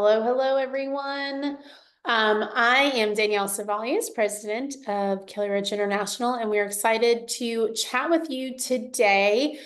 Hello, hello, everyone. I am Danielle Cervantes, president of Kelly Roach International, and we're excited to chat with you today.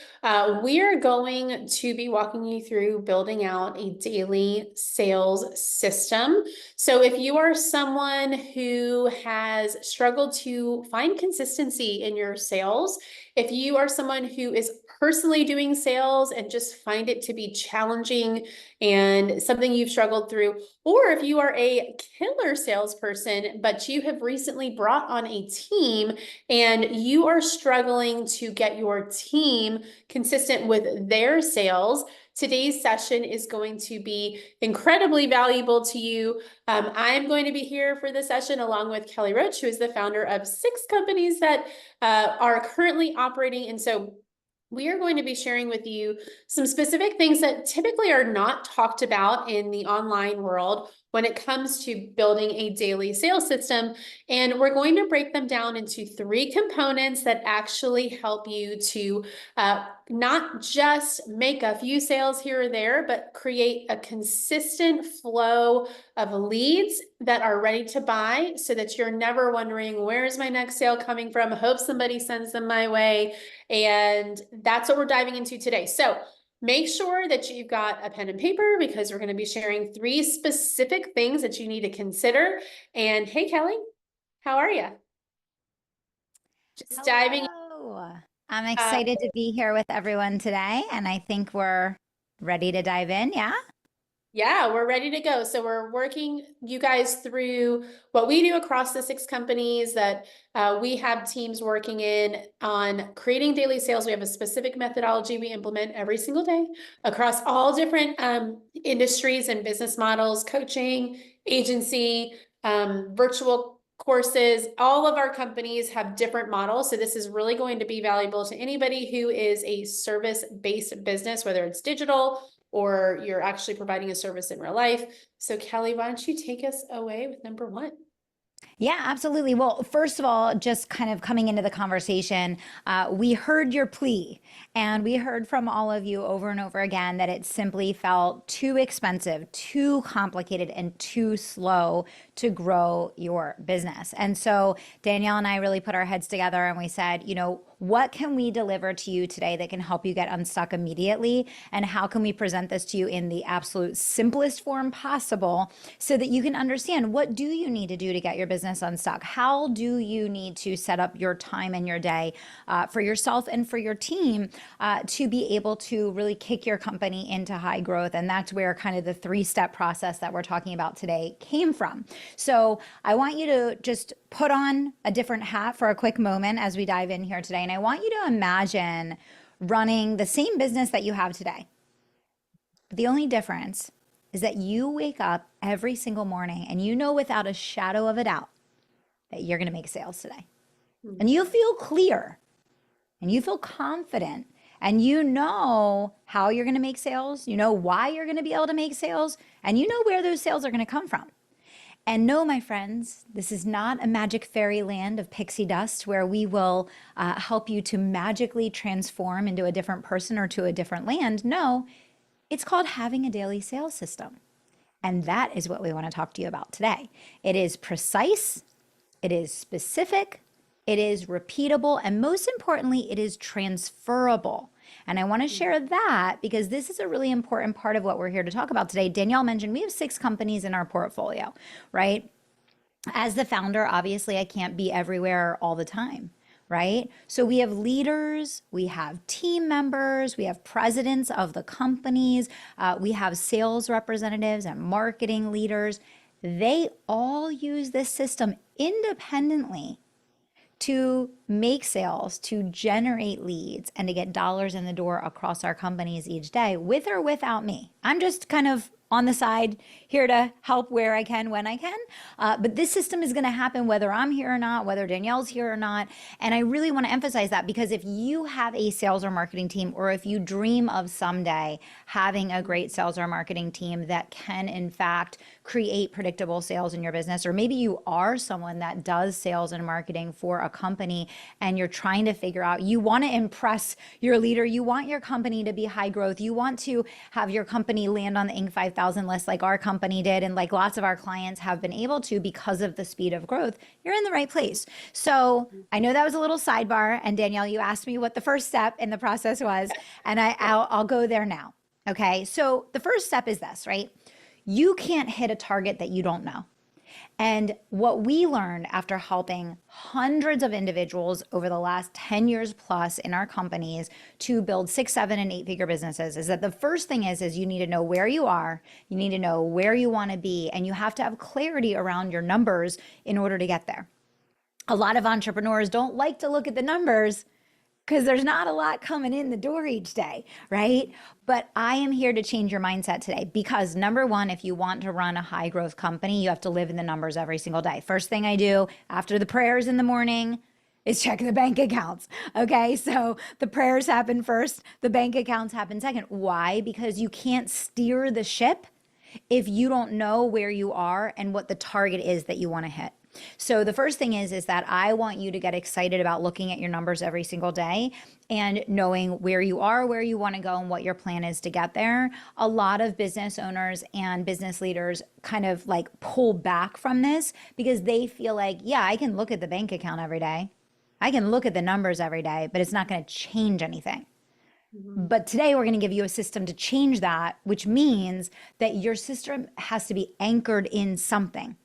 We are going to be walking you through building out a daily sales system. So if you are someone who has struggled to find consistency in your sales, if you are someone who is personally doing sales and just find it to be challenging and something you've struggled through, or if you are a killer salesperson, but you have recently brought on a team and you are struggling to get your team consistent with their sales, today's session is going to be incredibly valuable to you. I'm going to be here for the session along with Kelly Roach, who is the founder of 6 companies that are currently operating. And so we are going to be sharing with you some specific things that typically are not talked about in the online world when it comes to building a daily sales system. And we're going to break them down into 3 components that actually help you to not just make a few sales here or there, but create a consistent flow of leads that are ready to buy so that you're never wondering, where's my next sale coming from? Hope somebody sends them my way. And that's what we're diving into today. So make sure that you've got a pen and paper because we're going to be sharing 3 specific things that you need to consider. And hey, Kelly, how are you? Just diving. Hello. I'm excited to be here with everyone today, and I think we're ready to dive in. Yeah? Yeah, we're ready to go. So we're working you guys through what we do across the 6 companies that we have teams working in on creating daily sales. We have a specific methodology we implement every single day across all different industries and business models, coaching, agency, virtual courses. All of our companies have different models. So this is really going to be valuable to anybody who is a service-based business, whether it's digital or you're actually providing a service in real life. So Kelly, why don't you take us away with number 1? Yeah, absolutely. Well, first of all, just kind of coming into the conversation, we heard your plea and we heard from all of you over and over again that it simply felt too expensive, too complicated, and too slow to grow your business. And so Danielle and I really put our heads together and we said, what can we deliver to you today that can help you get unstuck immediately? And how can we present this to you in the absolute simplest form possible so that you can understand what do you need to do to get your business unstuck? How do you need to set up your time and your day for yourself and for your team to be able to really kick your company into high growth? And that's where kind of the 3-step process that we're talking about today came from. So I want you to just put on a different hat for a quick moment as we dive in here today. And I want you to imagine running the same business that you have today. The only difference is that you wake up every single morning and you know without a shadow of a doubt that you're going to make sales today. And you feel clear and you feel confident and you know how you're going to make sales. You know why you're going to be able to make sales and you know where those sales are going to come from. And no, my friends, this is not a magic fairyland of pixie dust where we will help you to magically transform into a different person or to a different land. No, it's called having a daily sales system. And that is what we want to talk to you about today. It is precise, it is specific, it is repeatable, and most importantly, it is transferable. And I want to share that because this is a really important part of what we're here to talk about today. Danielle mentioned we have 6 companies in our portfolio, right? As the founder, obviously, I can't be everywhere all the time, right? So we have leaders, we have team members, we have presidents of the companies, we have sales representatives and marketing leaders. They all use this system independently to make sales, to generate leads, and to get dollars in the door across our companies each day, with or without me. I'm just kind of on the side here to help where I can, when I can. But this system is going to happen whether I'm here or not, whether Danielle's here or not. And I really want to emphasize that because if you have a sales or marketing team, or if you dream of someday having a great sales or marketing team that can, in fact, create predictable sales in your business, or maybe you are someone that does sales and marketing for a company and you're trying to figure out, you want to impress your leader, you want your company to be high growth, you want to have your company land on the Inc. 5000 5,000 lists like our company did, and like lots of our clients have been able to because of the speed of growth, you're in the right place. So I know that was a little sidebar. And Danielle, you asked me what the first step in the process was, and I'll go there now. Okay. So the first step is this, right? You can't hit a target that you don't know. And what we learned after helping hundreds of individuals over the last 10 years plus in our companies to build 6, 7, and 8-figure businesses is that the first thing is you need to know where you are, you need to know where you want to be, and you have to have clarity around your numbers in order to get there. A lot of entrepreneurs don't like to look at the numbers because there's not a lot coming in the door each day, right? But I am here to change your mindset today because number one, if you want to run a high growth company, you have to live in the numbers every single day. First thing I do after the prayers in the morning is check the bank accounts. Okay. So the prayers happen first, the bank accounts happen second. Why? Because you can't steer the ship if you don't know where you are and what the target is that you want to hit. So the first thing is that I want you to get excited about looking at your numbers every single day and knowing where you are, where you want to go, and what your plan is to get there. A lot of business owners and business leaders kind of like pull back from this because they feel like, yeah, I can look at the bank account every day. I can look at the numbers every day, but it's not going to change anything. Mhm. But today we're going to give you a system to change that, which means that your system has to be anchored in something.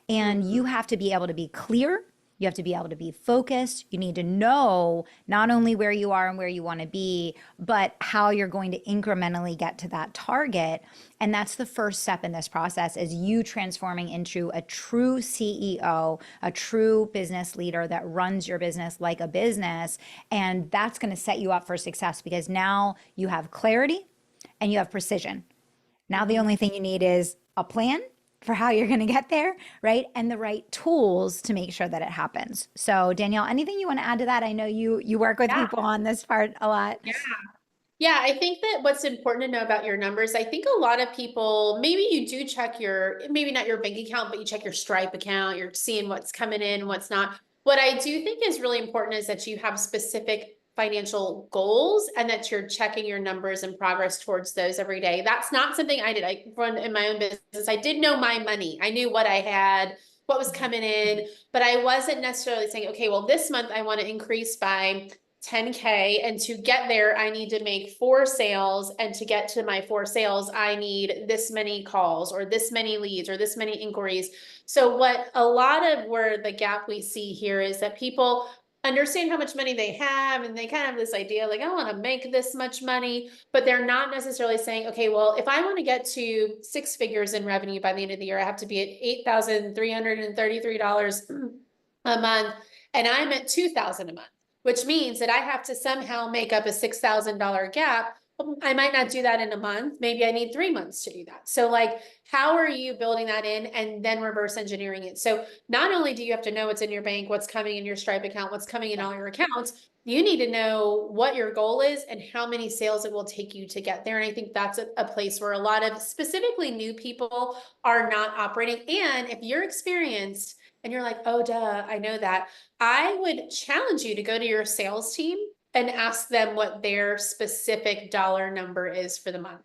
And Mhm. you have to be able to be clear. You have to be able to be focused. You need to know not only where you are and where you want to be, but how you're going to incrementally get to that target. And that's the first step in this process is you transforming into a true CEO, a true business leader that runs your business like a business. And that's going to set you up for success because now you have clarity and you have precision. Now the Mhm. only thing you need is a plan for how you're going to get there, right? And the right tools to make sure that it happens. So, Danielle, anything you want to add to that? I know you work with Yeah. people on this part a lot. Yeah, I think that what's important to know about your numbers, I think a lot of people, maybe you do check your, maybe not your bank account, but you check your Stripe account, you're seeing what's coming in, what's not. What I do think is really important is that you have specific financial goals and that you're checking your numbers and progress towards those every day. That's not something I did. I run in my own business. I did know my money. I knew what I had, what was coming in, but I wasn't necessarily saying, okay, well, this month I want to increase by 10K. And to get there, I need to make 4 sales. And to get to my 4 sales, I need this many calls or this many leads or this many inquiries. So what a lot of where the gap we see here is that people understand how much money they have and they kind of have this idea like, I want to make this much money, but they're not necessarily saying, okay, well, if I want to get to 6 figures in revenue by the end of the year, I have to be at $8,333 a month and I'm at 2,000 a month, which means that I have to somehow make up a $6,000 gap. I might not do that in a month. Maybe I need 3 months to do that. So like, how are you building that in and then reverse engineering it? So not only do you have to know what's in your bank, what's coming in your Stripe account, what's coming in all your accounts, you need to know what your goal is and how many sales it will take you to get there. And I think that's a place where a lot of specifically new people are not operating. And if you're experienced and you're like, oh, duh, I know that, I would challenge you to go to your sales team and ask them what their specific dollar number is for the month.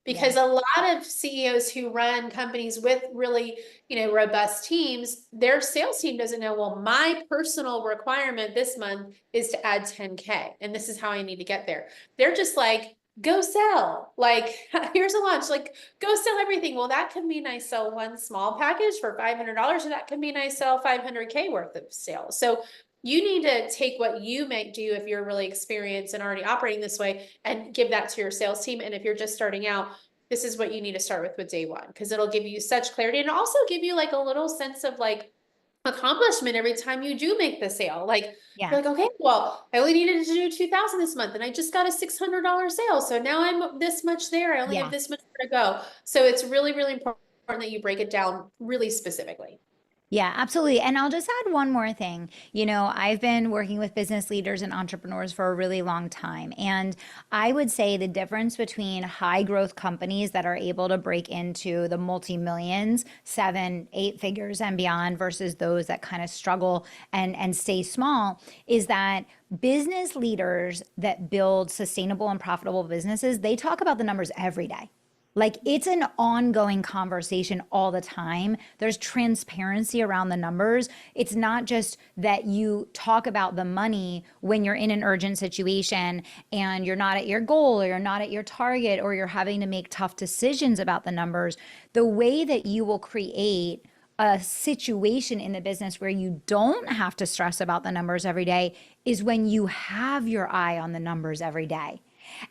Yeah. Because a lot of CEOs who run companies with really, robust teams, their sales team doesn't know, well, my personal requirement this month is to add 10K and this is how I need to get there. They're just like, go sell. Like, here's a launch, like, go sell everything. Well, that could mean I sell one small package for $500, or that could mean I sell 500K worth of sales. So you need to take what you might do if you're really experienced and already operating this way and give that to your sales team. And if you're just starting out, this is what you need to start with day one, because it'll give you such clarity and also give you like a little sense of like accomplishment every time you do make the sale. Like Yeah. you're like, okay, well, I only needed to do 2,000 this month and I just got a $600 sale. So now I'm this much there. I only have Yeah. this much more to go. So it's really, really important that you break it down really specifically. Yeah, absolutely. And I'll just add one more thing. I've been working with business leaders and entrepreneurs for a really long time. And I would say the difference between high growth companies that are able to break into the multi millions, 7, 8 figures and beyond versus those that kind of struggle and stay small is that business leaders that build sustainable and profitable businesses, they talk about the numbers every day. Like it's an ongoing conversation all the time. There's transparency around the numbers. It's not just that you talk about the money when you're in an urgent situation and you're not at your goal or you're not at your target or you're having to make tough decisions about the numbers. The way that you will create a situation in the business where you don't have to stress about the numbers every day is when you have your eye on the numbers every day.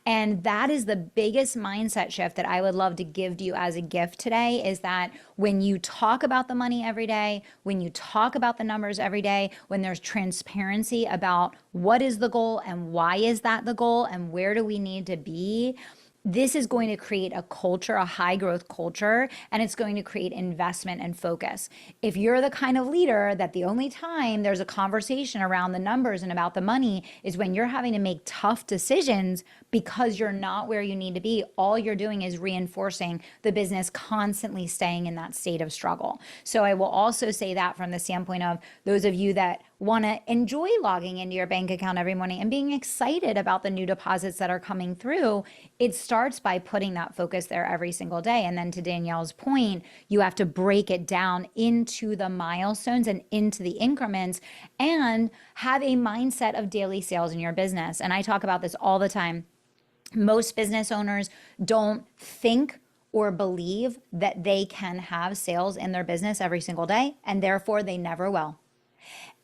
And that is the biggest mindset shift that I would love to give to you as a gift today is that when you talk about the money every day, when you talk about the numbers every day, when there's transparency about what is the goal and why is that the goal and where do we need to be, this is going to create a culture, a high growth culture, and it's going to create investment and focus. If you're the kind of leader that the only time there's a conversation around the numbers and about the money is when you're having to make tough decisions because you're not where you need to be, all you're doing is reinforcing the business constantly staying in that state of struggle. So I will also say that from the standpoint of those of you that want to enjoy logging into your bank account every morning and being excited about the new deposits that are coming through, it starts by putting that focus there every single day. And then to Danielle's point, you have to break it down into the milestones and into the increments and have a mindset of daily sales in your business. And I talk about this all the time. Most business owners don't think or believe that they can have sales in their business every single day, and therefore they never will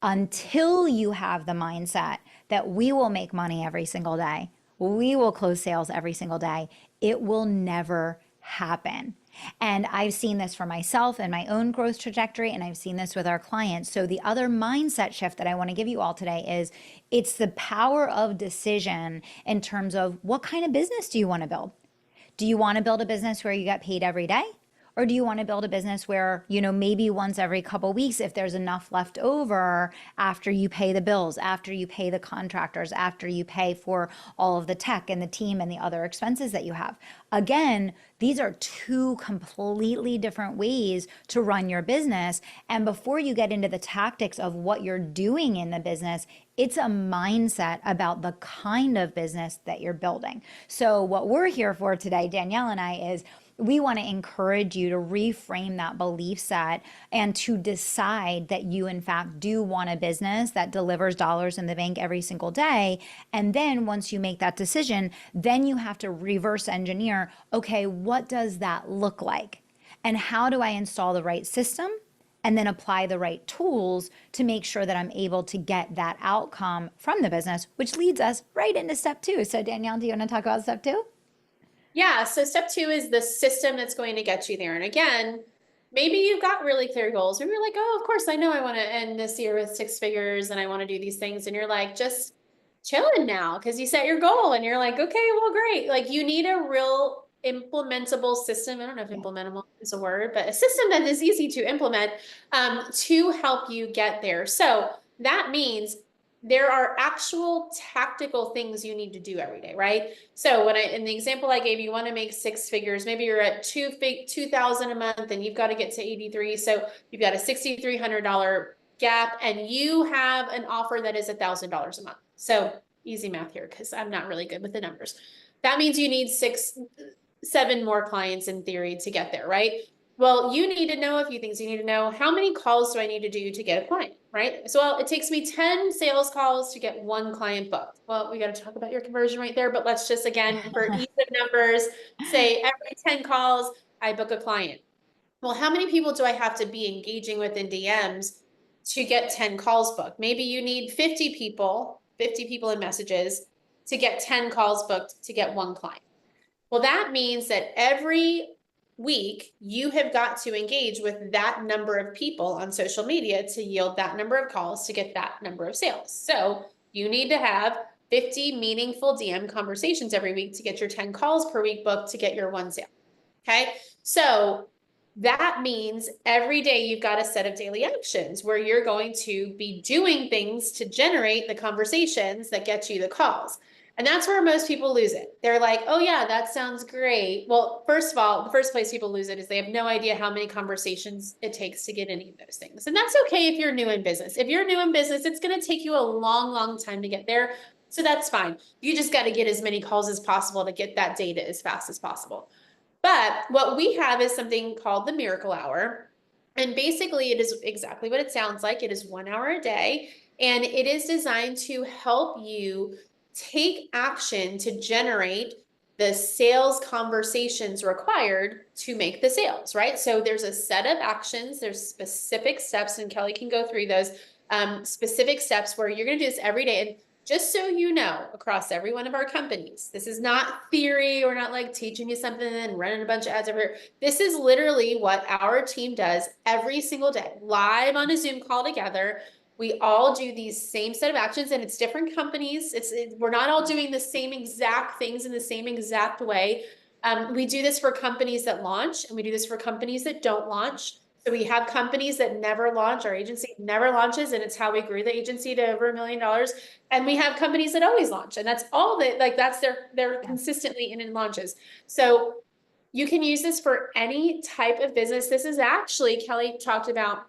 until you have the mindset that we will make money every single day, we will close sales every single day, it will never happen. And I've seen this for myself and my own growth trajectory, and I've seen this with our clients. So, the other mindset shift that I want to give you all today is it's the power of decision in terms of what kind of business do you want to build? Do you want to build a business where you get paid every day? Or do you want to build a business where, maybe once every couple of weeks, if there's enough left over after you pay the bills, after you pay the contractors, after you pay for all of the tech and the team and the other expenses that you have? Again, these are two completely different ways to run your business. And before you get into the tactics of what you're doing in the business, it's a mindset about the kind of business that you're building. So, what we're here for today, Danielle and I, is we want to encourage you to reframe that belief set and to decide that you, in fact, do want a business that delivers dollars in the bank every single day. And then once you make that decision, then you have to reverse engineer, okay, what does that look like? And how do I install the right system? And then apply the right tools to make sure that I'm able to get that outcome from the business, which leads us right into step two. So, Danielle, do you want to talk about step two? Yeah, so step two is the system that's going to get you there. And again, maybe you've got really clear goals. Maybe you're like, oh, of course, I know I want to end this year with six figures and I want to do these things. And you're like, just chilling now because you set your goal and you're like, okay, well, great. Like you need a real implementable system. I don't know if Yeah. implementable is a word, but a system that is easy to implement to help you get there. So that means there are actual tactical things you need to do every day, right? So in the example I gave, you want to make six figures. Maybe you're at 2,000 a month and you've got to get to 83. So you've got a $6,300 gap and you have an offer that is $1,000 a month. So easy math here because I'm not really good with the numbers. That means you need 7 more clients in theory to get there, right? Well, you need to know a few things. You need to know how many calls do I need to do to get a client, right? So well, it takes me 10 sales calls to get 1 client booked. Well, we got to talk about your conversion rate there, but let's just, again, for ease of numbers, say every 10 calls, I book a client. Well, how many people do I have to be engaging with in DMs to get 10 calls booked? Maybe you need 50 people in messages to get 10 calls booked to get 1 client. Well, that means that every week you have got to engage with that number of people on social media to yield that number of calls to get that number of sales. So you need to have 50 meaningful DM conversations every week to get your 10 calls per week booked to get your 1 sale. Okay. So that means every day you've got a set of daily actions where you're going to be doing things to generate the conversations that get you the calls. And that's where most people lose it. They're like, oh yeah, that sounds great. Well, first of all, the first place people lose it is they have no idea how many conversations it takes to get any of those things. And that's okay if you're new in business. If you're new in business, it's going to take you a long, long time to get there. So that's fine. You just got to get as many calls as possible to get that data as fast as possible. But what we have is something called the Miracle Hour. And basically, it is exactly what it sounds like. It is 1 hour a day, and it is designed to help you take action to generate the sales conversations required to make the sales, right? So there's a set of actions, there's specific steps, and Kelly can go through those specific steps where you're going to do this every day. And just so you know, across every one of our companies, this is not theory. We're not like teaching you something and running a bunch of ads over here. This is literally what our team does every single day, live on a Zoom call together. We all do these same set of actions, and it's different companies. We're not all doing the same exact things in the same exact way. We do this for companies that launch, and we do this for companies that don't launch. So we have companies that never launch. Our agency never launches, and it's how we grew the agency to over $1 million. And we have companies that always launch, and that's all that, like, that's they're Yeah. consistently in launches. So you can use this for any type of business. This is actually, Kelly talked about,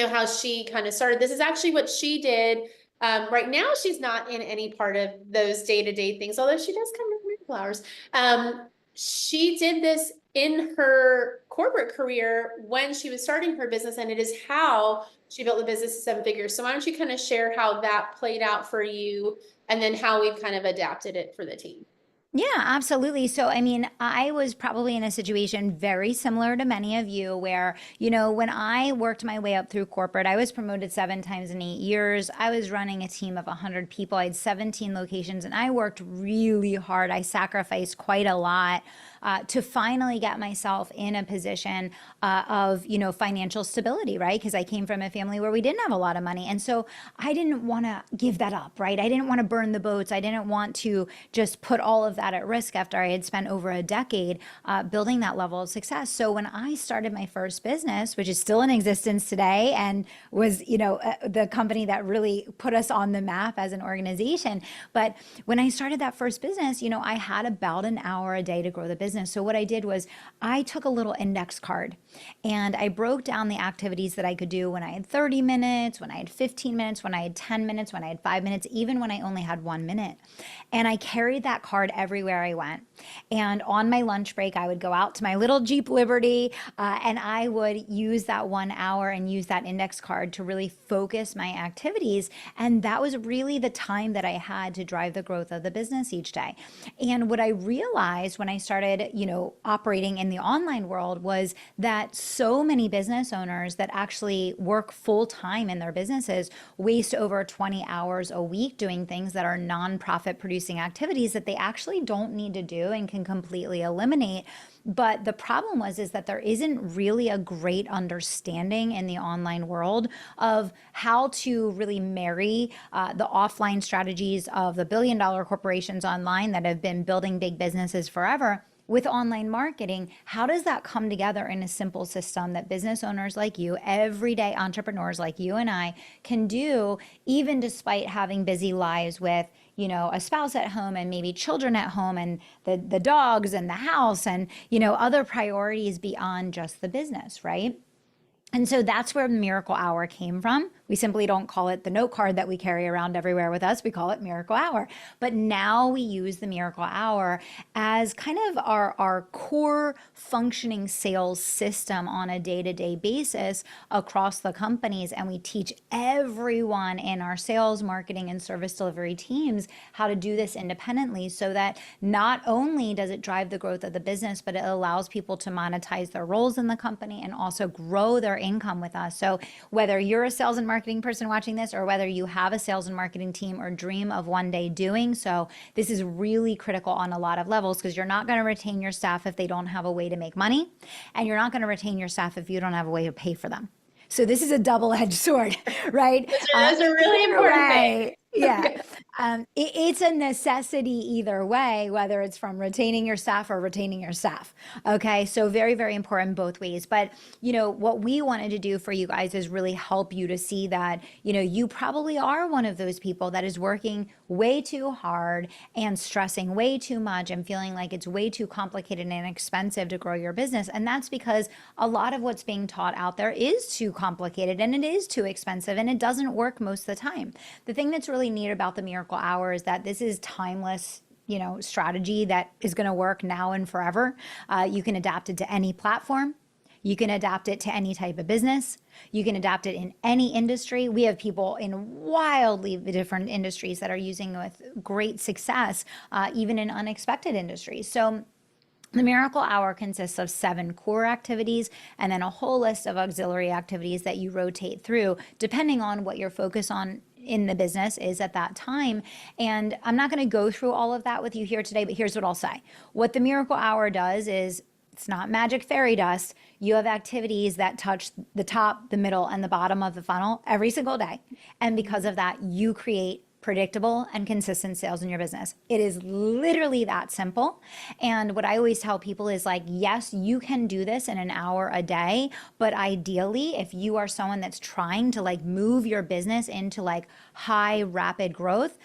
how she kind of started. This is actually what she did. Right now, she's not in any part of those day-to-day things, although she does come with miracle hours. She did this in her corporate career when she was starting her business, and it is how she built the business to 7 figures. So why don't you kind of share how that played out for you, and then how we've kind of adapted it for the team? Yeah, absolutely. So, I mean, I was probably in a situation very similar to many of you where, when I worked my way up through corporate, I was promoted 7 times in 8 years. I was running a team of 100 people. I had 17 locations and I worked really hard. I sacrificed quite a lot to finally get myself in a position of, financial stability, right? Because I came from a family where we didn't have a lot of money. And so I didn't want to give that up, right? I didn't want to burn the boats. I didn't want to just put all of that at risk after I had spent over a decade building that level of success. So when I started my first business, which is still in existence today and was, the company that really put us on the map as an organization. But when I started that first business, I had about an hour a day to grow the business. So what I did was I took a little index card and I broke down the activities that I could do when I had 30 minutes, when I had 15 minutes, when I had 10 minutes, when I had 5 minutes, even when I only had 1 minute. And I carried that card everywhere I went. And on my lunch break, I would go out to my little Jeep Liberty and I would use that 1 hour and use that index card to really focus my activities. And that was really the time that I had to drive the growth of the business each day. And what I realized when I started, operating in the online world was that so many business owners that actually work full time in their businesses waste over 20 hours a week doing things that are nonprofit producing activities that they actually don't need to do and can completely eliminate. But the problem is that there isn't really a great understanding in the online world of how to really marry the offline strategies of the billion-dollar corporations online that have been building big businesses forever with online marketing. How does that come together in a simple system that business owners like you, everyday entrepreneurs like you and I, can do, even despite having busy lives with, a spouse at home and maybe children at home and the dogs and the house and, other priorities beyond just the business, right? And so that's where Miracle Hour came from. We simply don't call it the note card that we carry around everywhere with us. We call it Miracle Hour. But now we use the Miracle Hour as kind of our core functioning sales system on a day-to-day basis across the companies. And we teach everyone in our sales, marketing, and service delivery teams how to do this independently so that not only does it drive the growth of the business, but it allows people to monetize their roles in the company and also grow their income with us. So whether you're a sales and marketing person watching this, or whether you have a sales and marketing team or dream of one day doing so, this is really critical on a lot of levels, because you're not going to retain your staff if they don't have a way to make money, and you're not going to retain your staff if you don't have a way to pay for them. So this is a double-edged sword, right? Those are really important things. Right. Yeah. It's a necessity either way, whether it's from retaining your staff or retaining your staff. Okay. So very, very important both ways. But, what we wanted to do for you guys is really help you to see that, you probably are one of those people that is working way too hard and stressing way too much and feeling like it's way too complicated and expensive to grow your business. And that's because a lot of what's being taught out there is too complicated and it is too expensive and it doesn't work most of the time. The thing that's really neat about the Miracle Hour is that this is timeless strategy that is going to work now and forever. You can adapt it to any platform. You can adapt it to any type of business. You can adapt it in any industry. We have people in wildly different industries that are using with great success, even in unexpected industries. So the Miracle Hour consists of 7 core activities and then a whole list of auxiliary activities that you rotate through depending on what your focus on in the business is at that time. And I'm not going to go through all of that with you here today, but here's what I'll say. What the Miracle Hour does is it's not magic fairy dust. You have activities that touch the top, the middle, and the bottom of the funnel every single day. And because of that, you create predictable and consistent sales in your business. It is literally that simple. And what I always tell people is like, yes, you can do this in an hour a day, but ideally, if you are someone that's trying to like move your business into like high rapid growth,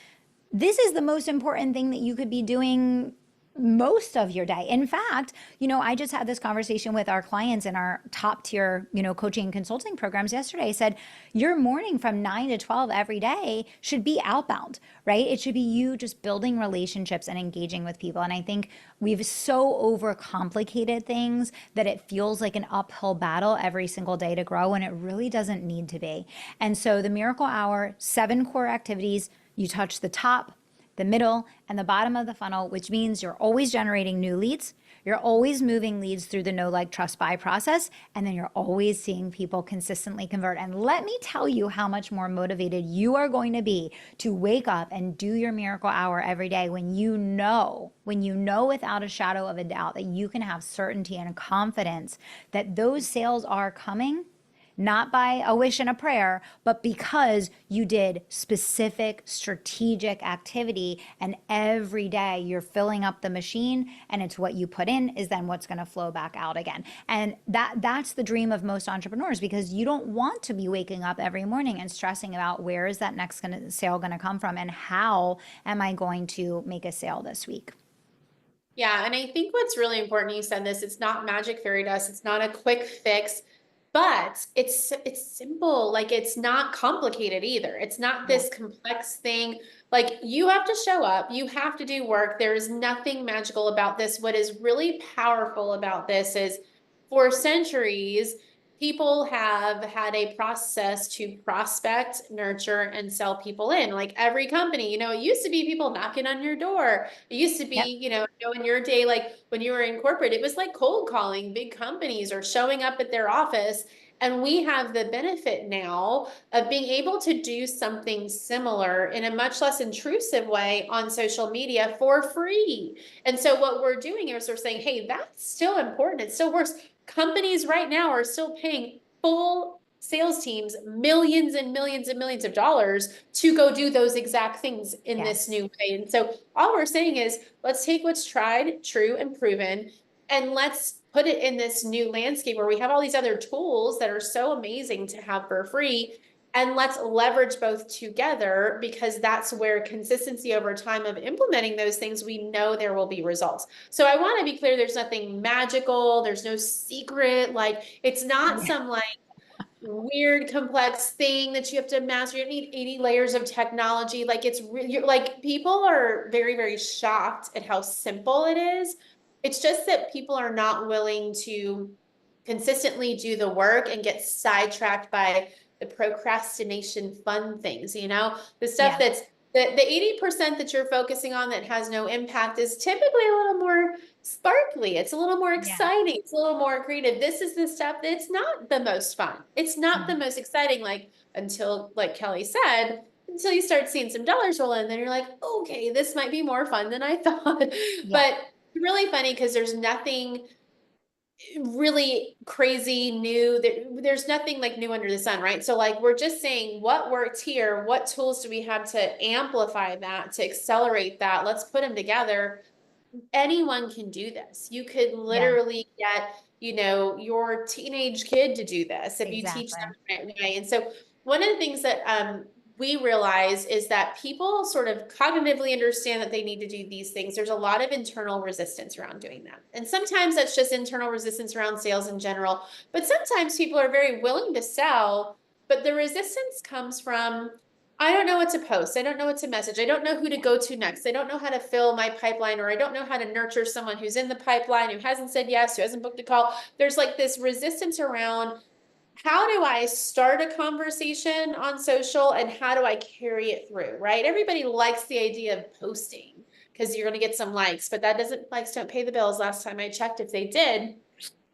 this is the most important thing that you could be doing most of your day. In fact, I just had this conversation with our clients in our top tier, coaching and consulting programs yesterday. I said, your morning from 9 to 12 every day should be outbound, right? It should be you just building relationships and engaging with people. And I think we've so overcomplicated things that it feels like an uphill battle every single day to grow, and it really doesn't need to be. And so the Miracle Hour, 7 core activities, you touch the top, the middle, and the bottom of the funnel, which means you're always generating new leads. You're always moving leads through the know, like, trust, buy process. And then you're always seeing people consistently convert. And let me tell you how much more motivated you are going to be to wake up and do your Miracle Hour every day when you know without a shadow of a doubt that you can have certainty and confidence that those sales are coming, not by a wish and a prayer, but because you did specific strategic activity, and every day you're filling up the machine, and it's what you put in is then what's going to flow back out again. And that's the dream of most entrepreneurs, because you don't want to be waking up every morning and stressing about where is that next sale going to come from and how am I going to make a sale this week. Yeah, and I think what's really important, you said this, it's not magic fairy dust, it's not a quick fix, but it's simple. Like, it's not complicated either. It's not Yeah. this complex thing. Like, you have to show up, you have to do work. There's nothing magical about this. What is really powerful about this is, for centuries, people have had a process to prospect, nurture, and sell people in. Like, every company, it used to be people knocking on your door. It used to Yep. be, in your day, like when you were in corporate, it was like cold calling big companies or showing up at their office. And we have the benefit now of being able to do something similar in a much less intrusive way on social media for free. And so what we're doing is we're saying, hey, that's still important. It's still worth. Companies right now are still paying full sales teams millions and millions and millions of dollars to go do those exact things in this Yes. new way. And so all we're saying is, let's take what's tried, true, and proven, and let's put it in this new landscape where we have all these other tools that are so amazing to have for free. And let's leverage both together, because that's where consistency over time of implementing those things, we know there will be results. So I want to be clear, there's nothing magical, there's no secret, like, it's not Yeah. some like weird complex thing that you have to master. You don't need 80 layers of technology. Like, it's really, like, people are very, very shocked at how simple it is. It's just that people are not willing to consistently do the work and get sidetracked by the procrastination fun things, the stuff Yeah. that's the 80% that you're focusing on that has no impact is typically a little more sparkly. It's a little more Yeah. exciting. It's a little more creative. This is the stuff that's not the most fun. It's not the Mhm. most exciting, until, like Kelly said, until you start seeing some dollars roll in, then you're like, okay, this might be more fun than I thought. Yeah. But really funny, because there's nothing really crazy new. There's nothing like new under the sun, right? So, like, we're just saying what worked here, what tools do we have to amplify that, to accelerate that? Let's put them together. Anyone can do this. You could Yeah. literally get, your teenage kid to do this if you teach them Exactly. the right way. And so one of the things that we realize is that people sort of cognitively understand that they need to do these things. There's a lot of internal resistance around doing that. And sometimes that's just internal resistance around sales in general. But sometimes people are very willing to sell, but the resistance comes from I don't know what to post. I don't know what to message. I don't know who to go to next. I don't know how to fill my pipeline, or I don't know how to nurture someone who's in the pipeline, who hasn't said yes, who hasn't booked a call. There's like this resistance around, how do I start a conversation on social and how do I carry it through, right? Everybody likes the idea of posting because you're going to get some likes, but that doesn't, likes don't pay the bills. Last time I checked, if they did,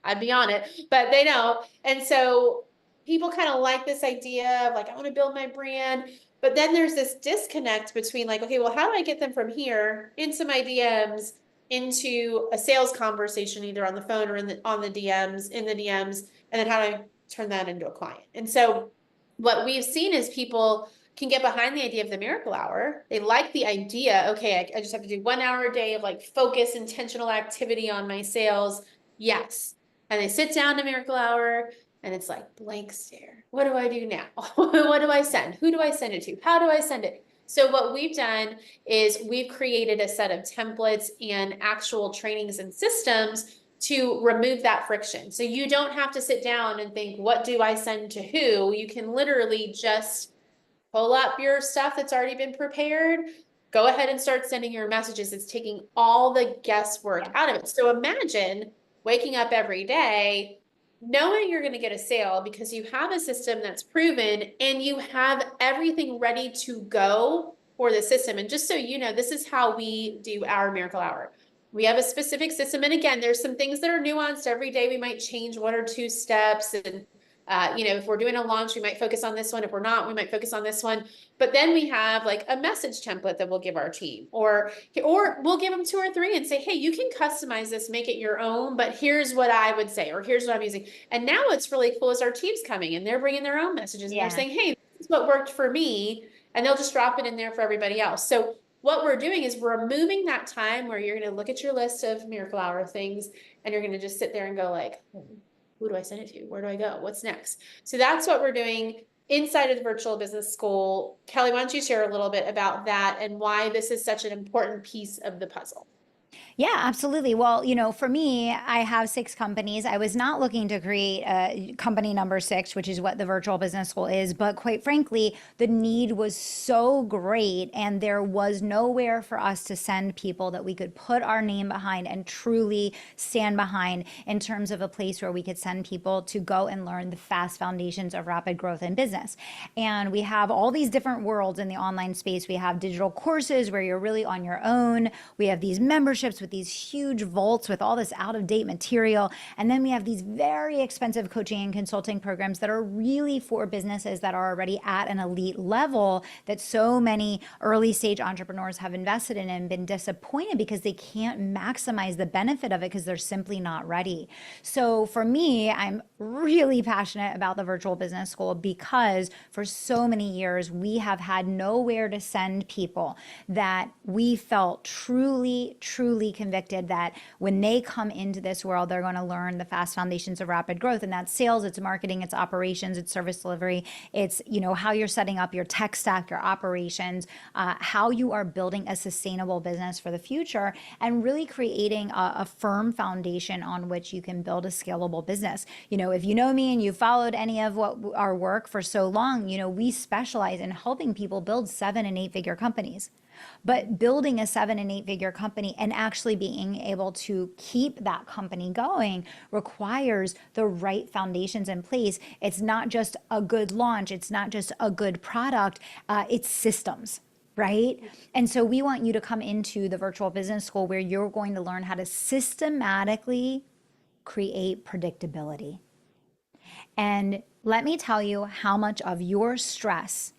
I'd be on it, but they don't. And so people kind of like this idea of like, I want to build my brand. But then there's this disconnect between like, okay, well, how do I get them from here into my DMs, into a sales conversation, either on the phone or on the DMs, in the DMs, and then how do I turn that into a client? And so what we've seen is people can get behind the idea of the miracle hour. They like the idea, okay, I just have to do 1 hour a day of like focus, intentional activity on my sales. Yes. And they sit down to miracle hour and it's like blank stare. What do I do now? What do I send? Who do I send it to? How do I send it? So what we've done is we've created a set of templates and actual trainings and systems to remove that friction. So you don't have to sit down and think, what do I send to who? You can literally just pull up your stuff that's already been prepared. Go ahead and start sending your messages. It's taking all the guesswork out of it. So imagine waking up every day knowing you're going to get a sale because you have a system that's proven and you have everything ready to go for the system. And just so you know, this is how we do our miracle hour. We have a specific system. And again, there's some things that are nuanced every day. We might change 1 or 2 steps, and if we're doing a launch, we might focus on this one. If we're not, we might focus on this one. But then we have like a message template that we'll give our team, or we'll give them 2 or 3 and say, hey, you can customize this, make it your own, but here's what I would say, or here's what I'm using. And now what's really cool is our team's coming and they're bringing their own messages and they're Yeah. saying, hey, this is what worked for me. And they'll just drop it in there for everybody else. So what we're doing is we're removing that time where you're going to look at your list of miracle hour things and you're going to just sit there and go like, who do I send it to? Where do I go? What's next? So that's what we're doing inside of the virtual business school. Kelly, why don't you share a little bit about that and why this is such an important piece of the puzzle? Yeah, absolutely. Well, for me, I have 6 companies. I was not looking to create a company number 6, which is what the virtual business school is. But quite frankly, the need was so great, and there was nowhere for us to send people that we could put our name behind and truly stand behind in terms of a place where we could send people to go and learn the fast foundations of rapid growth in business. And we have all these different worlds in the online space. We have digital courses where you're really on your own. We have these memberships with these huge vaults with all this out of date material. And then we have these very expensive coaching and consulting programs that are really for businesses that are already at an elite level that so many early stage entrepreneurs have invested in and been disappointed because they can't maximize the benefit of it because they're simply not ready. So for me, I'm really passionate about the virtual business school because for so many years we have had nowhere to send people that we felt truly convicted that when they come into this world, they're going to learn the fast foundations of rapid growth. And that's sales, it's marketing, it's operations, it's service delivery, it's, how you're setting up your tech stack, your operations, how you are building a sustainable business for the future, and really creating a firm foundation on which you can build a scalable business. If you know me and you followed any of what our work for so long, we specialize in helping people build 7 and 8 figure companies. But building a 7 and 8 figure company and actually being able to keep that company going requires the right foundations in place. It's not just a good launch, it's not just a good product, it's systems. Right? And so we want you to come into the virtual business school where you're going to learn how to systematically create predictability. And let me tell you how much of your stress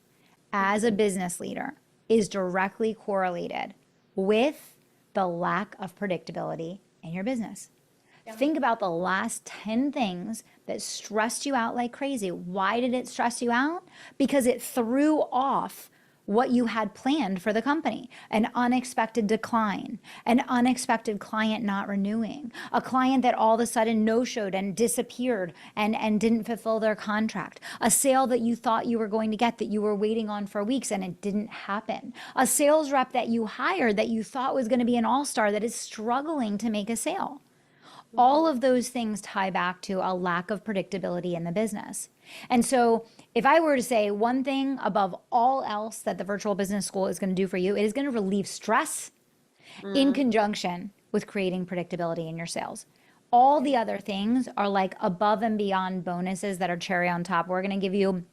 as a business leader is directly correlated with the lack of predictability in your business. Yeah. Think about the last 10 things that stressed you out like crazy. Why did it stress you out? Because it threw off what you had planned for the company. An unexpected decline, an unexpected client not renewing, a client that all of a sudden no-showed and disappeared and didn't fulfill their contract, a sale that you thought you were going to get that you were waiting on for weeks and it didn't happen, a sales rep that you hired that you thought was going to be an all-star that is struggling to make a sale. All of those things tie back to a lack of predictability in the business. And so, if I were to say one thing above all else that the virtual business school is going to do for you, it is going to relieve stress in Mm. conjunction with creating predictability in your sales. All the other things are like above and beyond bonuses that are cherry on top. We're going to give you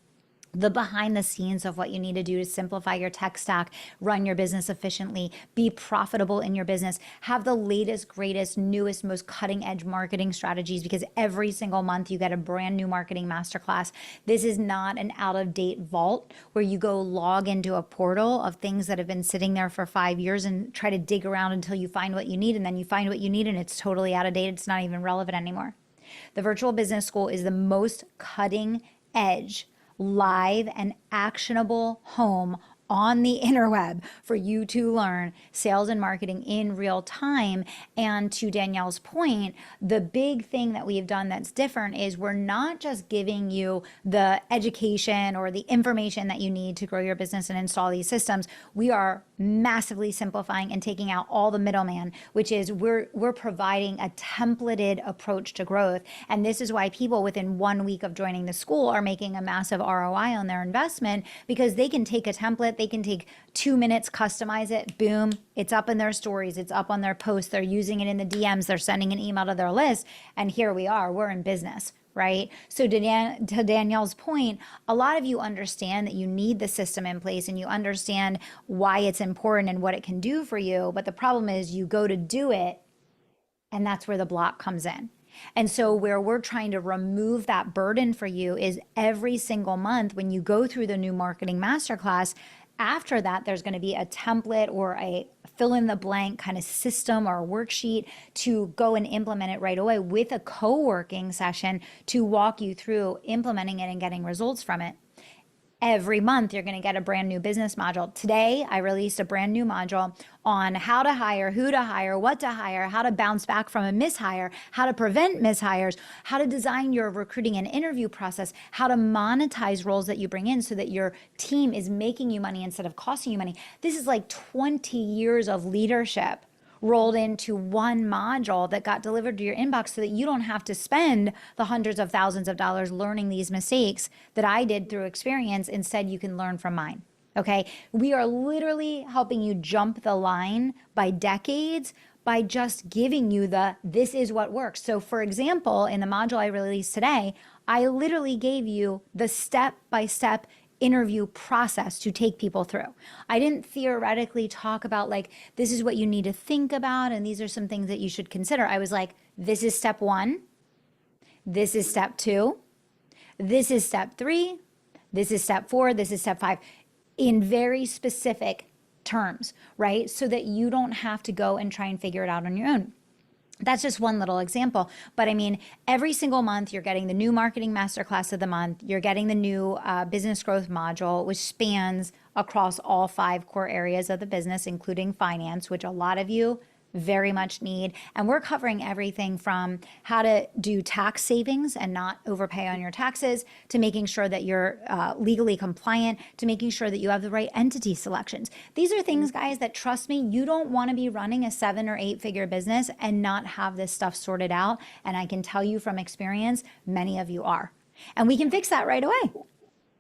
the behind the scenes of what you need to do to simplify your tech stack, run your business efficiently, be profitable in your business, have the latest, greatest, newest, most cutting edge marketing strategies, because every single month you get a brand new marketing masterclass. This is not an out of date vault where you go log into a portal of things that have been sitting there for 5 years and try to dig around until you find what you need. And then you find what you need and it's totally out of date. It's not even relevant anymore. The virtual business school is the most cutting edge, live, and actionable home on the interweb for you to learn sales and marketing in real time. And to Danielle's point, the big thing that we've done that's different is we're not just giving you the education or the information that you need to grow your business and install these systems. We are massively simplifying and taking out all the middleman, which is we're providing a templated approach to growth. And this is why people within 1 week of joining the school are making a massive ROI on their investment, because they can take a template, they can take 2 minutes, customize it, boom, it's up in their stories, it's up on their posts, they're using it in the DMs, they're sending an email to their list, and here we are, we're in business. Right? So to Danielle's point, a lot of you understand that you need the system in place and you understand why it's important and what it can do for you. But the problem is you go to do it, and that's where the block comes in. And so, where we're trying to remove that burden for you is every single month when you go through the new marketing masterclass, after that, there's going to be a template or a fill in the blank kind of system or worksheet to go and implement it right away with a co working session to walk you through implementing it and getting results from it. Every month, you're going to get a brand new business module. Today, I released a brand new module on how to hire, who to hire, what to hire, how to bounce back from a mishire, how to prevent mishires, how to design your recruiting and interview process, how to monetize roles that you bring in so that your team is making you money instead of costing you money. This is like 20 years of leadership rolled into one module that got delivered to your inbox so that you don't have to spend the hundreds of thousands of dollars learning these mistakes that I did through experience. Instead, you can learn from mine. Okay. We are literally helping you jump the line by decades by just giving you this is what works. So, for example, in the module I released today, I literally gave you the step by step interview process to take people through. I didn't theoretically talk about like, this is what you need to think about, and these are some things that you should consider. I was like, this is step one, this is step two, this is step three, this is step four, this is step five, in very specific terms, right? So that you don't have to go and try and figure it out on your own. That's just one little example. But I mean, every single month, you're getting the new marketing masterclass of the month. You're getting the new business growth module, which spans across all 5 core areas of the business, including finance, which a lot of you very much need. And we're covering everything from how to do tax savings and not overpay on your taxes, to making sure that you're legally compliant, to making sure that you have the right entity selections. These are things, guys, that, trust me, you don't want to be running a 7 or 8 figure business and not have this stuff sorted out. And I can tell you from experience, many of you are. And we can fix that right away.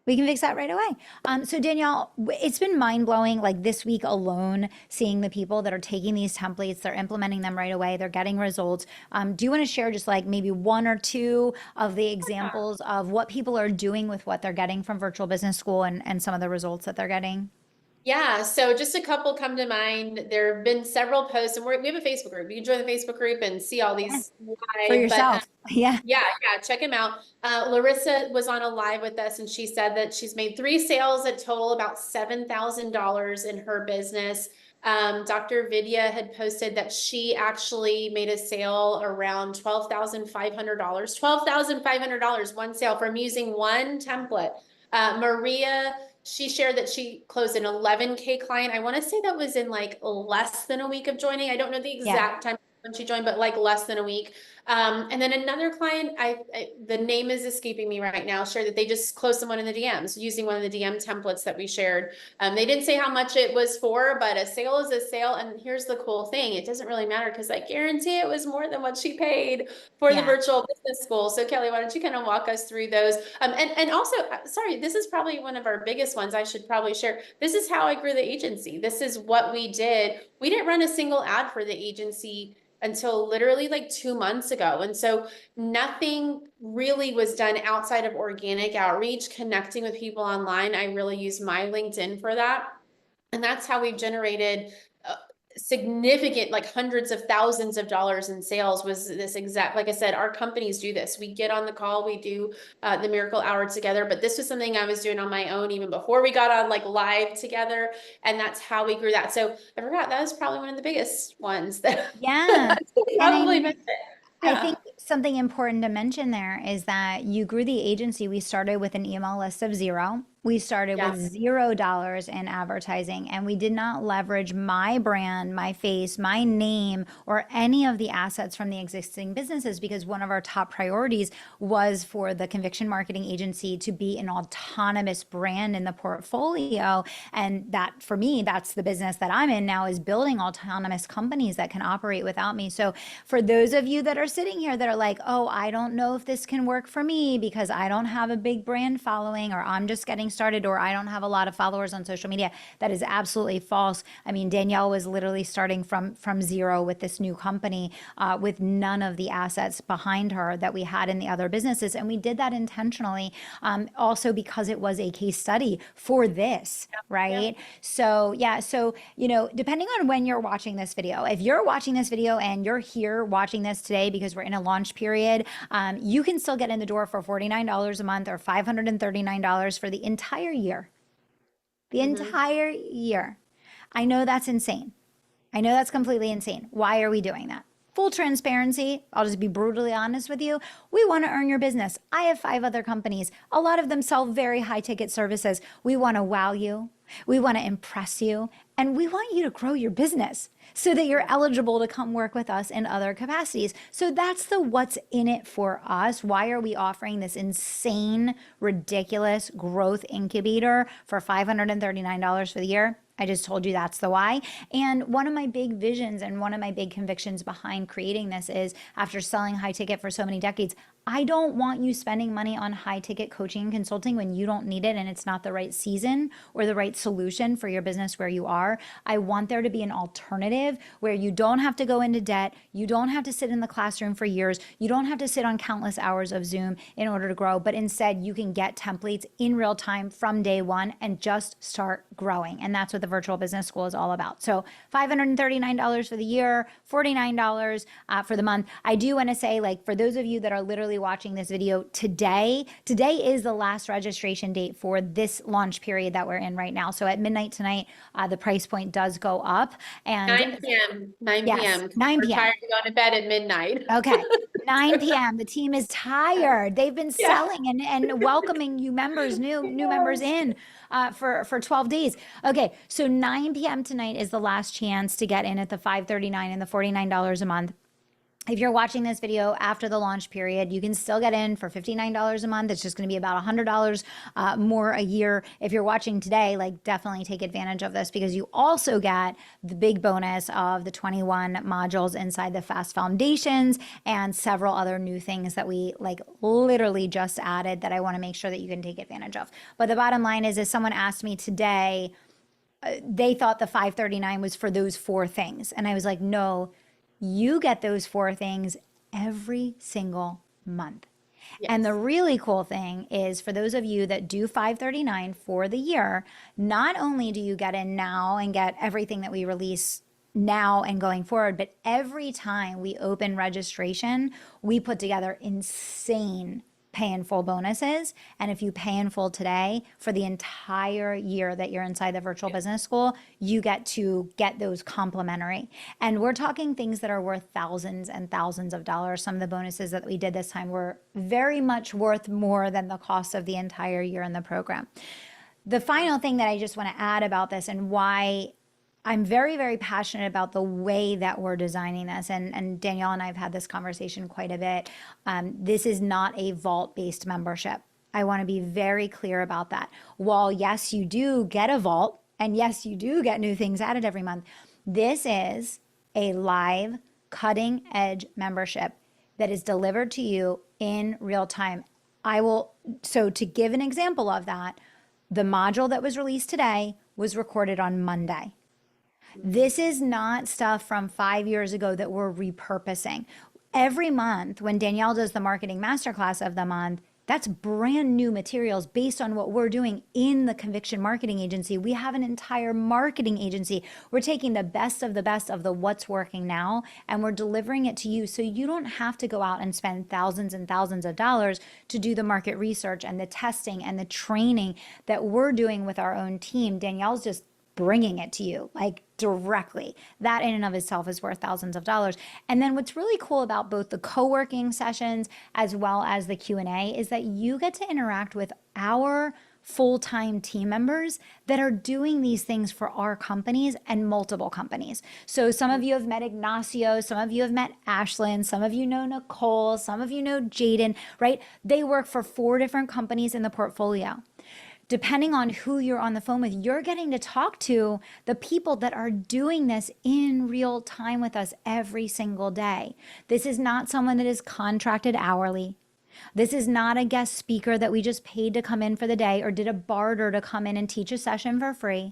We can fix that right away. So Danielle, it's been mind blowing, like this week alone, seeing the people that are taking these templates, they're implementing them right away, they're getting results. Do you want to share just like maybe 1 or 2 of the examples of what people are doing with what they're getting from Virtual Business School and some of the results that they're getting? Yeah, so just a couple come to mind. There have been several posts, and we have a Facebook group. You can join the Facebook group and see all Yeah. these For live. But yourself. Yeah. yeah, check them out. Larissa was on a live with us, and she said that she's made 3 sales that total about $7,000 in her business. Dr. Vidya had posted that she actually made a sale around $12,500. $12,500, one sale from using one template. Maria, she shared that she closed an 11K client. I want to say that was in like less than a week of joining. I don't know the Yeah. exact time. when she joined, but like less than a week. And then another client, the name is escaping me right now, shared that they just closed someone in the DMs using one of the DM templates that we shared. They didn't say how much it was for, but a sale is a sale. And here's the cool thing. It doesn't really matter because I guarantee it was more than what she paid for the Yeah. virtual business school. So Kelly, why don't you kind of walk us through those? And also, sorry, this is probably one of our biggest ones I should probably share. This is how I grew the agency. This is what we did. We didn't run a single ad for the agency until literally like 2 months ago. And so nothing really was done outside of organic outreach, connecting with people online. I really use my LinkedIn for that. And that's how we've generated significant, like hundreds of thousands of dollars in sales. Was this exact, like I said, our companies do this. We get on the call, we do the miracle hour together, but this was something I was doing on my own even before we got on like live together. And that's how we grew that. So I forgot that was probably one of the biggest ones that Yeah. I And I probably mean, missed it. I think Yeah. something important to mention there is that you grew the agency. We started with an email list of zero. We started Yeah. with $0 in advertising, and we did not leverage my brand, my face, my name, or any of the assets from the existing businesses because one of our top priorities was for the conviction marketing agency to be an autonomous brand in the portfolio. And that, for me, that's the business that I'm in now, is building autonomous companies that can operate without me. So for those of you that are sitting here that are like, oh, I don't know if this can work for me because I don't have a big brand following, or I'm just getting started, or I don't have a lot of followers on social media, that is absolutely false. I mean, Danielle was literally starting from zero with this new company, with none of the assets behind her that we had in the other businesses. And we did that intentionally, also because it was a case study for this, Yeah. right? So, yeah. So, depending on when you're watching this video, if you're watching this video and you're here watching this today because we're in a launch period, you can still get in the door for $49 a month or $539 for the entire year. The Mm-hmm. entire year. I know that's insane. I know that's completely insane. Why are we doing that? Full transparency, I'll just be brutally honest with you. We want to earn your business. I have 5 other companies. A lot of them sell very high ticket services. We want to wow you. We want to impress you. And we want you to grow your business so that you're eligible to come work with us in other capacities. So that's the what's in it for us. Why are we offering this insane, ridiculous growth incubator for $539 for the year? I just told you that's the why. And one of my big visions and one of my big convictions behind creating this is, after selling high ticket for so many decades, I don't want you spending money on high ticket coaching and consulting when you don't need it and it's not the right season or the right solution for your business where you are. I want there to be an alternative where you don't have to go into debt. You don't have to sit in the classroom for years. You don't have to sit on countless hours of Zoom in order to grow, but instead you can get templates in real time from day one and just start growing. And that's what the virtual business school is all about. So $539 for the year, $49 for the month. I do want to say, like, for those of you that are literally watching this video today is the last registration date for this launch period that we're in right now. So at midnight tonight, the price point does go up. And 9 p.m. 9 yes, p.m. 9 We're p.m. tired of going to bed at midnight. Okay. 9 p.m. The team is tired. They've been Yeah. selling and welcoming new members, new members Yes. in for 12 days. Okay, so 9 p.m. tonight is the last chance to get in at the 539 and the $49 a month. If you're watching this video after the launch period, you can still get in for $59 a month. It's just going to be about $100 more a year. If you're watching today, like, definitely take advantage of this because you also get the big bonus of the 21 modules inside the Fast Foundations and several other new things that we like literally just added that I want to make sure that you can take advantage of. But the bottom line is, if someone asked me today, they thought the 539 was for those 4 things. And I was like, no, you get those 4 things every single month. And the Yes. really cool thing is, for those of you that do 539 for the year, not only do you get in now and get everything that we release now and going forward, but every time we open registration, we put together insane pay in full bonuses. And if you pay in full today for the entire year that you're inside the virtual business school, you get to get those complimentary. And we're talking things that are worth thousands and thousands of dollars. Some of the bonuses that we did this time were very much worth more than the cost of the entire year in the program. The final thing that I just want to add about this, and why I'm very, very passionate about the way that we're designing this. And Danielle and I have had this conversation quite a bit. This is not a vault based membership. I want to be very clear about that. While, yes, you do get a vault, and yes, you do get new things added every month, this is a live, cutting edge membership that is delivered to you in real time. I will, so to give an example of that, the module that was released today was recorded on Monday. This is not stuff from 5 years ago that we're repurposing. Every month, when Danielle does the marketing masterclass of the month, that's brand new materials based on what we're doing in the Conviction Marketing Agency. We have an entire marketing agency. We're taking the best of the what's working now, and we're delivering it to you so you don't have to go out and spend thousands and thousands of dollars to do the market research and the testing and the training that we're doing with our own team. Danielle's just bringing it to you like directly. That in and of itself is worth thousands of dollars. And then what's really cool about both the co-working sessions as well as the Q&A is that you get to interact with our full-time team members that are doing these things for our companies and multiple companies. So some of you have met Ignacio, some of you have met Ashlyn, some of you know Nicole, some of you know Jaden, right? They work for 4 different companies in the portfolio. Depending on who you're on the phone with, you're getting to talk to the people that are doing this in real time with us every single day. This is not someone that is contracted hourly. This is not a guest speaker that we just paid to come in for the day or did a barter to come in and teach a session for free.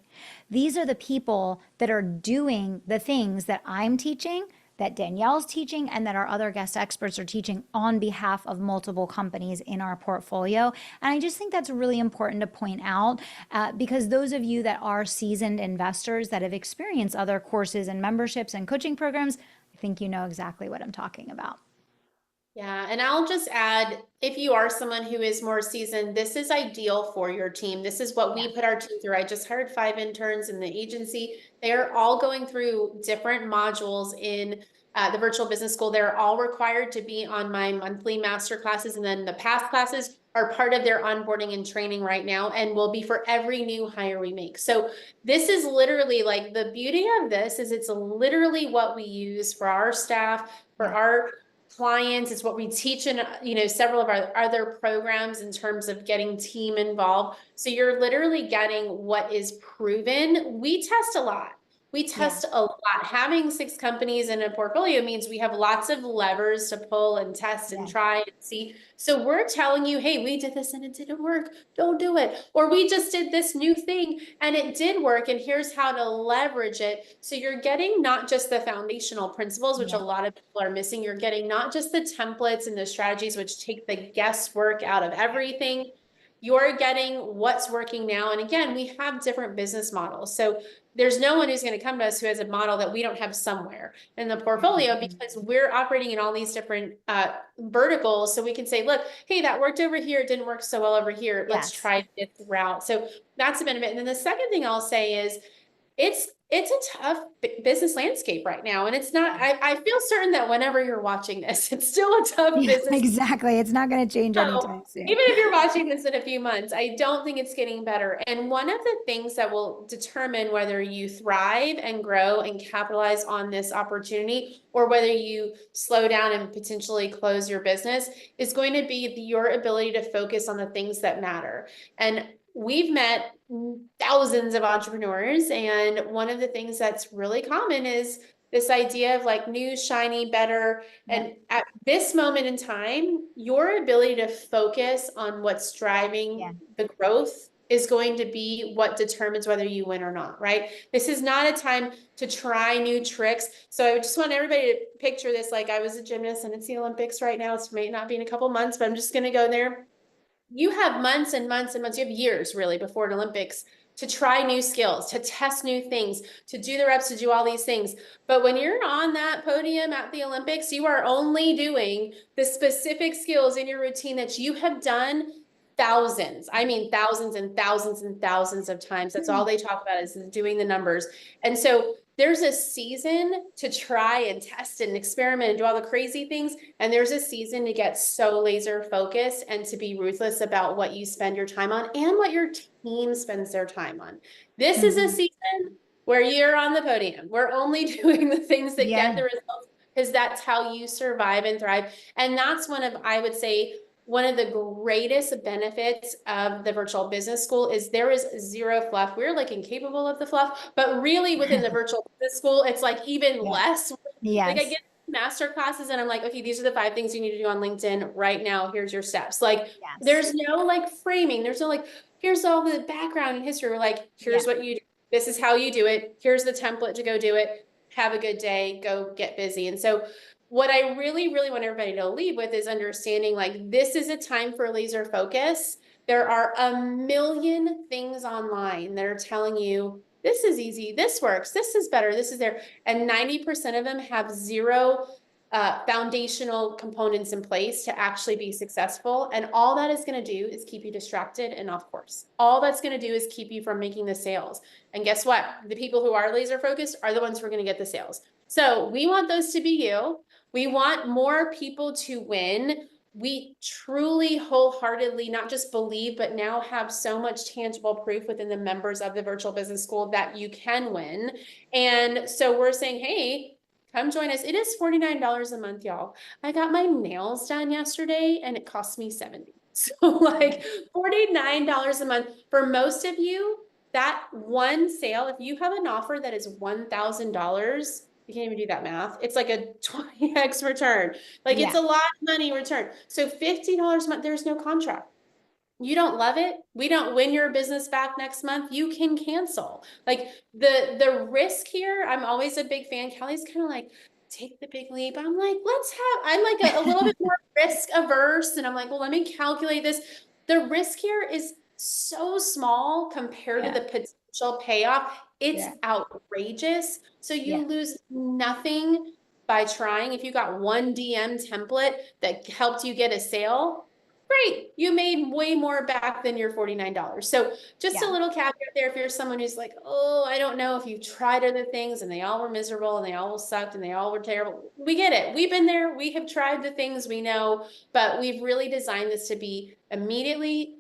These are the people that are doing the things that I'm teaching, that Danielle's teaching, and that our other guest experts are teaching on behalf of multiple companies in our portfolio. And I just think that's really important to point out because those of you that are seasoned investors that have experienced other courses and memberships and coaching programs, I think you know exactly what I'm talking about. Yeah, and I'll just add, if you are someone who is more seasoned, this is ideal for your team. This is what we put our team through. I just hired 5 interns in the agency. They're all going through different modules in the virtual business school. They're all required to be on my monthly master classes, and then the past classes are part of their onboarding and training right now and will be for every new hire we make. So this is literally like the beauty of this is it's literally what we use for our staff, for our clients. It's what we teach in, several of our other programs in terms of getting team involved. So you're literally getting what is proven. We test a lot. We Yeah. test a lot. Having 6 companies in a portfolio means we have lots of levers to pull and test and Yeah. try and see. So we're telling you, hey, we did this and it didn't work. Don't do it. Or we just did this new thing and it did work. And here's how to leverage it. So you're getting not just the foundational principles, which a Yeah. lot of people are missing. You're getting not just the templates and the strategies, which take the guesswork out of everything. You're getting what's working now. And again, we have different business models. So there's no one who's going to come to us who has a model that we don't have somewhere in the portfolio because we're operating in all these different verticals. So we can say, look, hey, that worked over here. It didn't work so well over here. Let's Yes. try this route. So that's a benefit. And then the second thing I'll say is it's a tough business landscape right now. And it's not, Yeah. I feel certain that whenever you're watching this, it's still a tough Yeah, business. exactly. It's not going to change So anytime soon. even if you're watching this in a few months, I don't think it's getting better. And one of the things that will determine whether you thrive and grow and capitalize on this opportunity or whether you slow down and potentially close your business is going to be your ability to focus on the things that matter. And we've met thousands of entrepreneurs, and one of the things that's really common is this idea of like new, shiny, better. Yeah. And at this moment in time, your ability to focus on what's driving Yeah. the growth is going to be what determines whether you win or not, right? This is not a time to try new tricks. So I just want everybody to picture this like I was a gymnast and it's the Olympics right now. It may not be in a couple months, but I'm just going to go there. You have months and months and months, you have years really before an Olympics to try new skills, to test new things, to do the reps, to do all these things. But when you're on that podium at the Olympics, you are only doing the specific skills in your routine that you have done thousands. I mean, thousands and thousands and thousands of times. That's all they talk about is doing the numbers. And so there's a season to try and test and experiment and do all the crazy things. And there's a season to get so laser focused and to be ruthless about what you spend your time on and what your team spends their time on. This is a Mhm. season where you're on the podium. We're only doing the things that get Yeah. the results because that's how you survive and thrive. And that's one of, I would say, one of the greatest benefits of the virtual business school is there is zero fluff. We're like incapable of the fluff, but really within the virtual business school, it's like even Yeah. less. Like I Yes. get master classes and I'm like, okay, these are the 5 things you need to do on LinkedIn right now. Here's your steps. Like Yes. there's no like framing. There's no like, here's all the background and history. We're like, Yeah. here's what you do. This is how you do it. Here's the template to go do it. Have a good day. Go get busy. And so what I really, really want everybody to leave with is understanding like this is a time for laser focus. There are a million things online that are telling you this is easy, this works, this is better, this is there. And 90% of them have zero foundational components in place to actually be successful. And all that is going to do is keep you distracted and off course. All that's going to do is keep you from making the sales. And guess what? The people who are laser focused are the ones who are going to get the sales. So we want those to be you. We want more people to win. We truly wholeheartedly not just believe, but now have so much tangible proof within the members of the virtual business school that you can win. And so we're saying, hey, come join us. It is $49 a month, y'all. I got my nails done yesterday and it cost me 70. So like $49 a month for most of you, that one sale, if you have an offer that is $1,000, you can't even do that math. It's like a 20x return. Like it's Yeah. a lot of money return. So $50 a month, there's no contract. You don't love it, we don't win your business back next month, you can cancel. Like the risk here, I'm always a big fan. Kelly's kind of like, take the big leap. I'm like, I'm like a little bit more risk averse. And I'm like, well, let me calculate this. The risk here is so small compared to Yeah. the potential payoff. It's Yeah. outrageous. So Yeah. you lose nothing by trying. If you got one DM template that helped you get a sale, great, you made way more back than your $49. So just a Yeah. little caveat there, if you're someone who's like, oh, I don't know if you tried other things and they all were miserable and they all sucked and they all were terrible. We get it. We've been there. We have tried the things we know, but we've really designed this to be immediately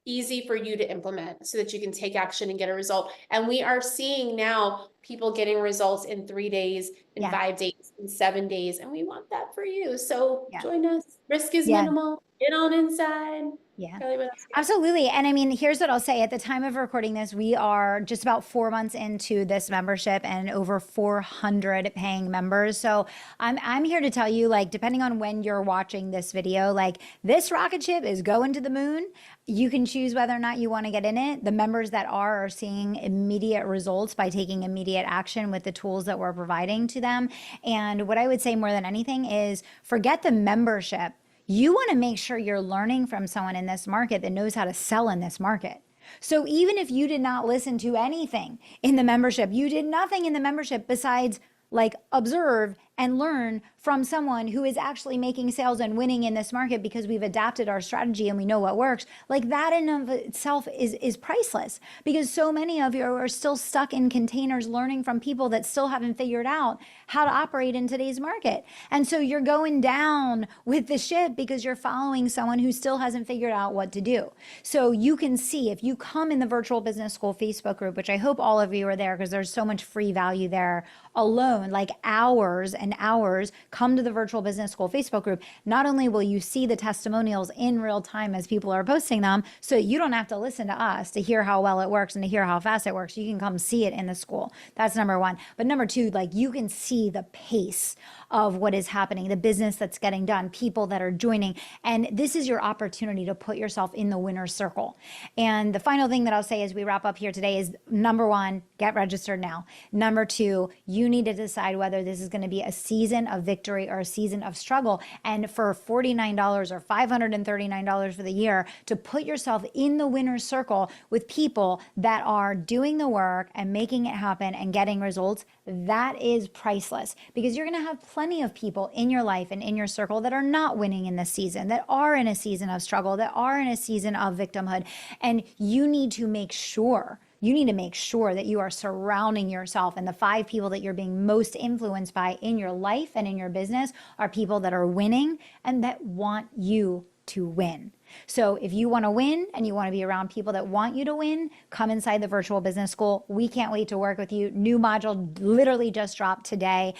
easy for you to implement so that you can take action and get a result. And we are seeing now people getting results in 3 days, in Yeah. 5 days, in 7 days. And we want that for you. So Yeah. join us. Risk is Yeah. minimal. Get on inside. Yeah, Kelly, what else you got? absolutely. And I mean, here's what I'll say. At the time of recording this, we are just about 4 months into this membership and over 400 paying members. So I'm here to tell you, like, depending on when you're watching this video, like this rocket ship is going to the moon. You can choose whether or not you want to get in it. The members that are seeing immediate results by taking immediate action with the tools that we're providing to them. And what I would say more than anything is forget the membership. You want to make sure you're learning from someone in this market that knows how to sell in this market. So even if you did not listen to anything in the membership, you did nothing in the membership besides like observe and learn from someone who is actually making sales and winning in this market because we've adapted our strategy and we know what works. Like that in of itself is priceless because so many of you are still stuck in containers learning from people that still haven't figured out how to operate in today's market. And so you're going down with the ship because you're following someone who still hasn't figured out what to do. So you can see if you come in the Virtual Business School Facebook group, which I hope all of you are there because there's so much free value there alone, like hours and hours. Come to the Virtual Business School Facebook group. Not only will you see the testimonials in real time as people are posting them, so you don't have to listen to us to hear how well it works and to hear how fast it works. You can come see it in the school. That's number one. But number two, like you can see the pace of what is happening, the business that's getting done, people that are joining. And this is your opportunity to put yourself in the winner's circle. And the final thing that I'll say as we wrap up here today is number one, get registered now. Number two, you need to decide whether this is going to be a season of victory or a season of struggle. And for $49 or $539 for the year, to put yourself in the winner's circle with people that are doing the work and making it happen and getting results, that is priceless because you're going to have plenty of people in your life and in your circle that are not winning in this season, that are in a season of struggle, that are in a season of victimhood. And you need to make sure that you are surrounding yourself and the 5 people that you're being most influenced by in your life and in your business are people that are winning and that want you to win. So if you want to win and you want to be around people that want you to win, come inside the virtual business school. We can't wait to work with you. New module literally just dropped today.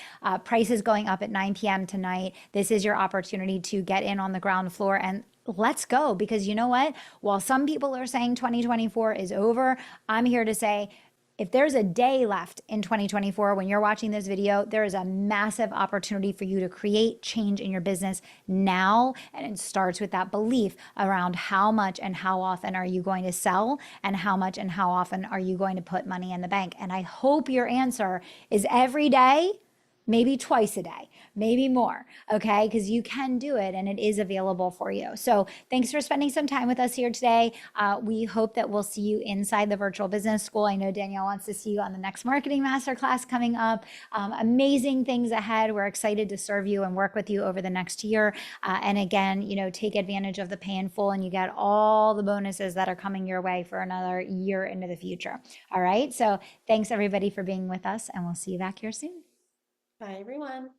Price is going up at 9 p.m. tonight. This is your opportunity to get in on the ground floor and let's go. Because you know what? While some people are saying 2024 is over, I'm here to say if there's a day left in 2024 when you're watching this video, there is a massive opportunity for you to create change in your business now. And it starts with that belief around how much and how often are you going to sell and how much and how often are you going to put money in the bank. And I hope your answer is every day, maybe twice a day, maybe more, okay? Because you can do it and it is available for you. So thanks for spending some time with us here today. We hope that we'll see you inside the virtual business school. I know Danielle wants to see you on the next marketing masterclass coming up. Amazing things ahead. We're excited to serve you and work with you over the next year. And again, take advantage of the pay in full and you get all the bonuses that are coming your way for another year into the future. All right. So thanks everybody for being with us and we'll see you back here soon. Bye, everyone.